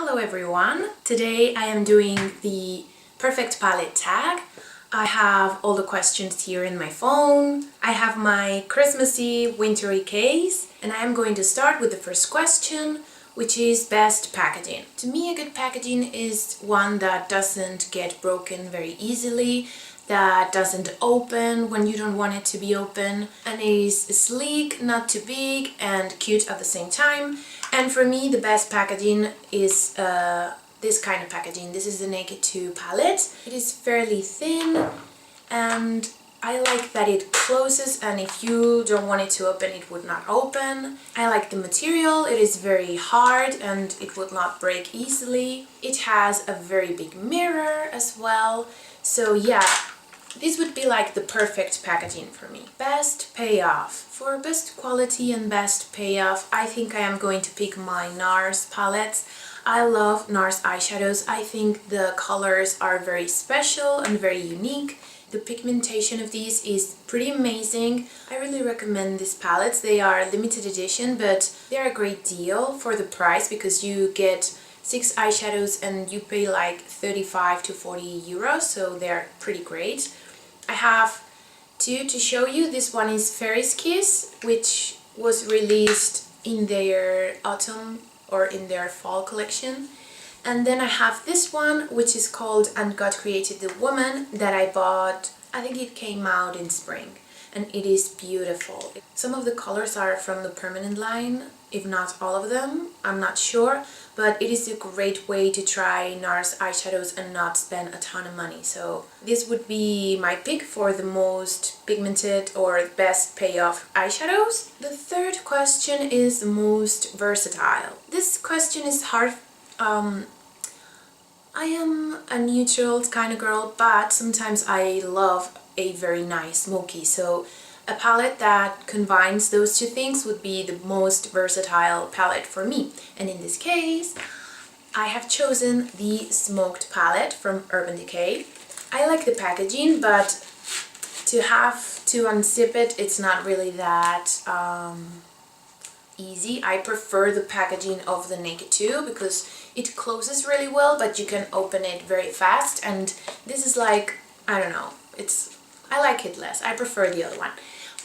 Hello everyone! Today I am doing the perfect palette tag. I have all the questions here in my phone. I have my Christmassy wintry case and I am going to start with the first question, which is best packaging. To me, a good packaging is one that doesn't get broken very easily, that doesn't open when you don't want it to be open, and is sleek, not too big, and cute at the same time. And for me, the best packaging is this kind of packaging. This is the Naked 2 palette. It is fairly thin and I like that it closes, and if you don't want it to open, it would not open. I like the material. It is very hard and it would not break easily. It has a very big mirror as well. So yeah, this would be like the perfect packaging for me. Best payoff. For best quality and best payoff, I think I am going to pick my NARS palettes. I love NARS eyeshadows. I think the colors are very special and very unique. The pigmentation of these is pretty amazing. I really recommend these palettes. They are limited edition, but they're a great deal for the price because you get 6 eyeshadows and you pay like 35 to 40 euros, so they're pretty great. I have two to show you. This one is Fairy's Kiss, which was released in their autumn or in their fall collection. And then I have this one, which is called And God Created the Woman, that I bought, I think it came out in spring, and it is beautiful. Some of the colors are from the permanent line, if not all of them, I'm not sure, but it is a great way to try NARS eyeshadows and not spend a ton of money. So this would be my pick for the most pigmented or best payoff eyeshadows. The third question is the most versatile. This question is hard. I am a neutral kind of girl, but sometimes I love a very nice smoky, so a palette that combines those two things would be the most versatile palette for me. And in this case, I have chosen the Smoked palette from Urban Decay. I like the packaging, but to have to unzip it, it's not really that easy. I prefer the packaging of the Naked 2 because it closes really well, but you can open it very fast, and this is like, I don't know, I like it less. I prefer the other one.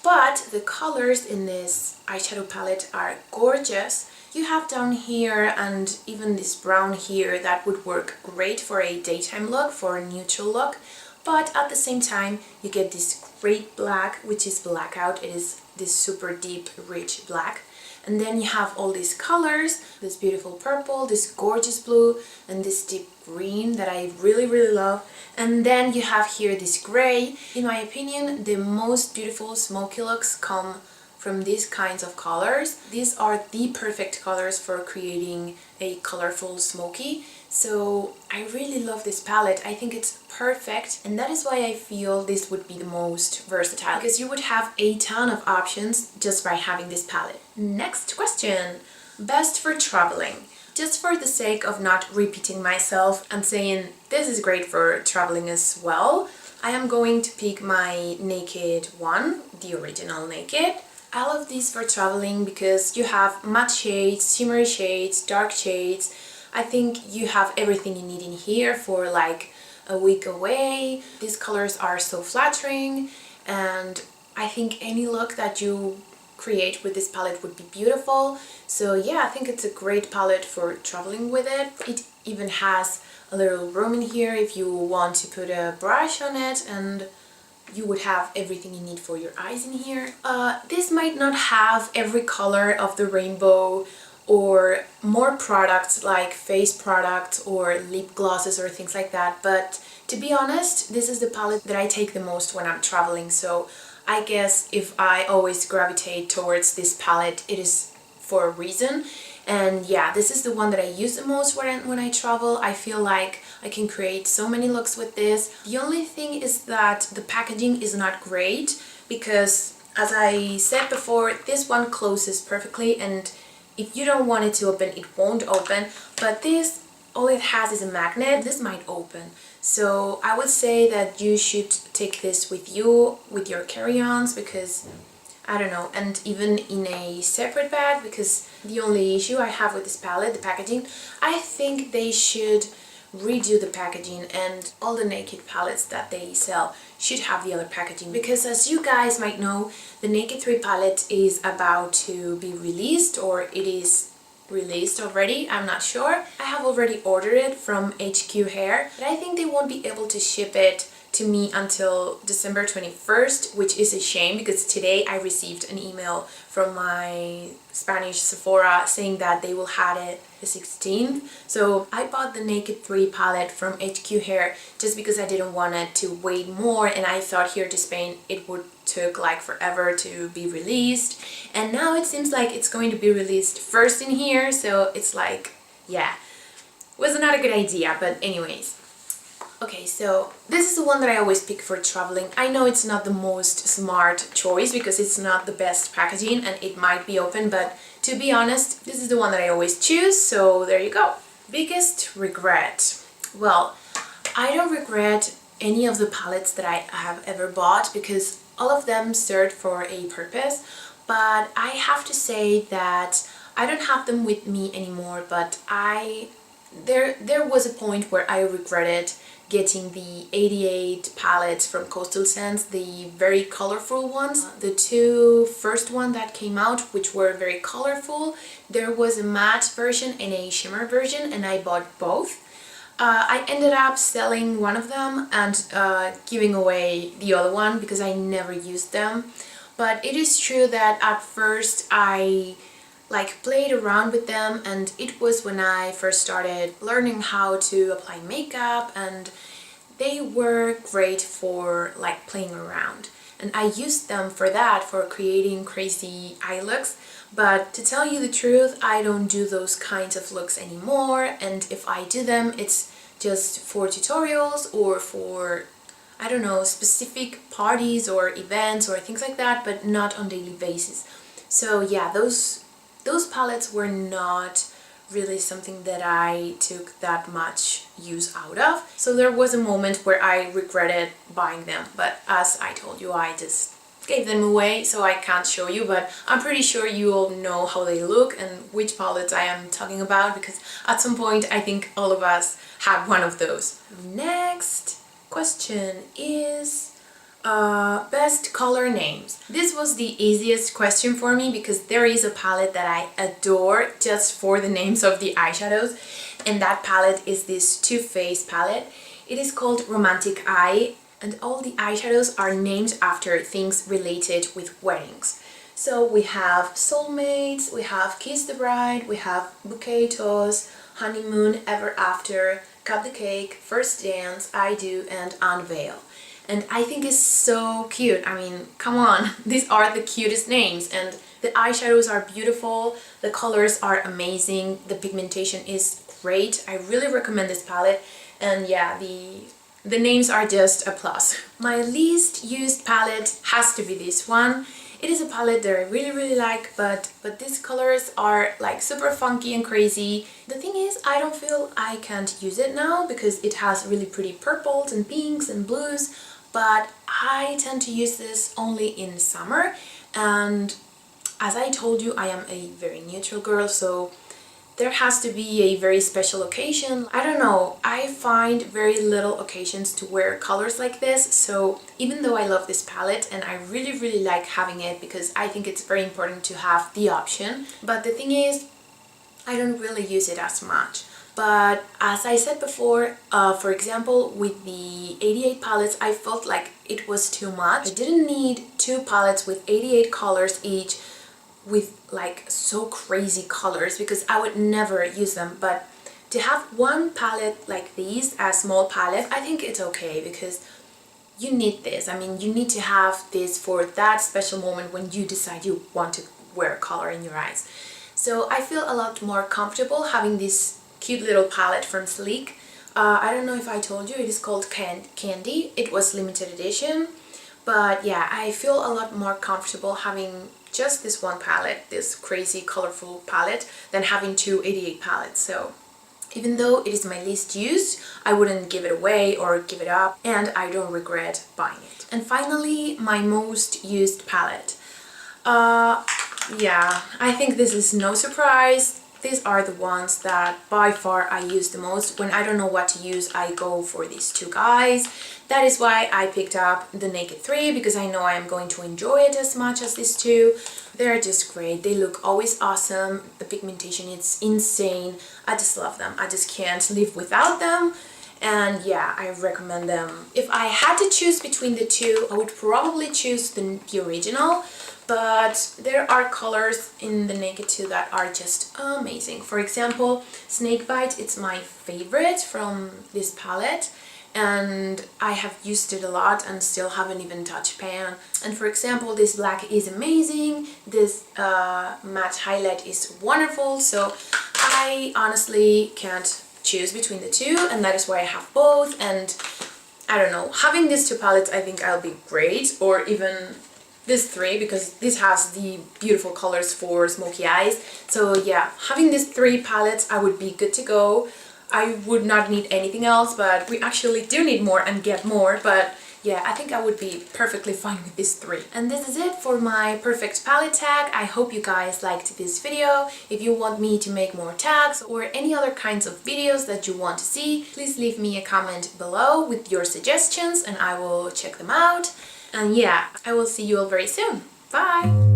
But the colors in this eyeshadow palette are gorgeous. You have down here and even this brown here that would work great for a daytime look, for a neutral look, but at the same time you get this great black, which is blackout. It is this super deep, rich black. And then you have all these colors, this beautiful purple, this gorgeous blue, and this deep green that I really, really love. And then you have here this gray. In my opinion, the most beautiful smoky looks come from these kinds of colors. These are the perfect colors for creating a colorful smoky. So I really love this palette. I think it's perfect, and that is why I feel this would be the most versatile, because you would have a ton of options just by having this palette. Next question. Best for traveling. Just for the sake of not repeating myself and saying this is great for traveling as well, I am going to pick my Naked 1, the original Naked. I love these for traveling because you have matte shades, shimmery shades, dark shades. I think you have everything you need in here for like a week away. These colors are so flattering, and I think any look that you create with this palette would be beautiful. So yeah, I think it's a great palette for traveling with it. It even has a little room in here if you want to put a brush on it, and you would have everything you need for your eyes in here. This might not have every color of the rainbow or more products like face products or lip glosses or things like that, but to be honest, this is the palette that I take the most when I'm traveling, so I guess if I always gravitate towards this palette, it is for a reason. And yeah, this is the one that I use the most when I travel. I feel like I can create so many looks with this. The only thing is that the packaging is not great because, as I said before, this one closes perfectly, and if you don't want it to open, it won't open. But this, all it has is a magnet. This might open. So I would say that you should take this with you, with your carry-ons, because I don't know, and even in a separate bag, because the only issue I have with this palette, the packaging, I think they should redo the packaging, and all the Naked palettes that they sell should have the other packaging, because as you guys might know, the Naked 3 palette is about to be released, or it is released already, I'm not sure. I have already ordered it from HQ Hair, but I think they won't be able to ship it to me until December 21st, which is a shame, because today I received an email from my Spanish Sephora saying that they will have it the 16th. So I bought the Naked 3 palette from HQ Hair just because I didn't want it to wait more, and I thought here to Spain it would took like forever to be released, and now it seems like it's going to be released first in here, so it's like, yeah, was not a good idea, but anyways. Okay, so this is the one that I always pick for traveling. I know it's not the most smart choice because it's not the best packaging and it might be open, but to be honest, this is the one that I always choose, so there you go. Biggest regret. Well, I don't regret any of the palettes that I have ever bought because all of them served for a purpose, but I have to say that I don't have them with me anymore, but there was a point where I regretted getting the 88 palettes from Coastal Scents, the very colorful ones. The two first one that came out, which were very colorful, there was a matte version and a shimmer version, and I bought both. I ended up selling one of them and giving away the other one because I never used them. But it is true that at first I played around with them, and it was when I first started learning how to apply makeup, and they were great for playing around, and I used them for that, for creating crazy eye looks. But to tell you the truth, I don't do those kinds of looks anymore, and if I do them, it's just for tutorials or for, I don't know, specific parties or events or things like that, but not on daily basis. So yeah, those palettes were not really something that I took that much use out of. So there was a moment where I regretted buying them, but as I told you, I just gave them away, so I can't show you, but I'm pretty sure you all know how they look and which palettes I am talking about, because at some point I think all of us had one of those. Next question is best color names. This was the easiest question for me because there is a palette that I adore just for the names of the eyeshadows, and that palette is this Too Faced palette. It is called Romantic Eye, and all the eyeshadows are named after things related with weddings. So we have Soulmates, we have Kiss the Bride, we have Bouquet Toast, Honeymoon, Ever After, Cut the Cake, First Dance, I Do, and Unveil. And I think it's so cute. I mean, come on, these are the cutest names, and the eyeshadows are beautiful, the colors are amazing, the pigmentation is great. I really recommend this palette, and yeah, the names are just a plus. My least used palette has to be this one. It is a palette that I really like, but these colors are super funky and crazy. The thing is, I don't feel I can't use it now because it has really pretty purples and pinks and blues, but I tend to use this only in summer, and as I told you, I am a very neutral girl, so there has to be a very special occasion. I don't know, I find very little occasions to wear colors like this, so even though I love this palette and I really like having it because I think it's very important to have the option, but the thing is, I don't really use it as much. But as I said before, for example, with the 88 palettes, I felt like it was too much. I didn't need two palettes with 88 colors each with so crazy colors because I would never use them. But to have one palette like these, a small palette, I think it's okay because you need this. I mean, you need to have this for that special moment when you decide you want to wear color in your eyes. So I feel a lot more comfortable having this cute little palette from Sleek. I don't know if I told you, it is called Candy. It was limited edition, but yeah, I feel a lot more comfortable having just this one palette, this crazy colorful palette, than having two 88 palettes. So even though it is my least used, I wouldn't give it away or give it up, and I don't regret buying it. And finally, my most used palette. Yeah, I think this is no surprise. These are the ones that by far I use the most. When I don't know what to use, I go for these two guys. That is why I picked up the Naked 3, because I know I am going to enjoy it as much as these two. They're just great. They look always awesome. The pigmentation is insane. I just love them. I just can't live without them. And yeah, I recommend them. If I had to choose between the two, I would probably choose the original. But there are colors in the Naked 2 that are just amazing. For example, Snakebite, it's my favorite from this palette, and I have used it a lot and still haven't even touched pan. And for example, this black is amazing, this matte highlight is wonderful, so I honestly can't choose between the two, and that is why I have both. And I don't know, having these two palettes, I think I'll be great, or even this three, because this has the beautiful colors for smoky eyes. So yeah, having these three palettes, I would be good to go. I would not need anything else, but we actually do need more and get more. But yeah, I think I would be perfectly fine with these three. And this is it for my perfect palette tag. I hope you guys liked this video. If you want me to make more tags or any other kinds of videos that you want to see, please leave me a comment below with your suggestions and I will check them out. And yeah, I will see you all very soon. Bye!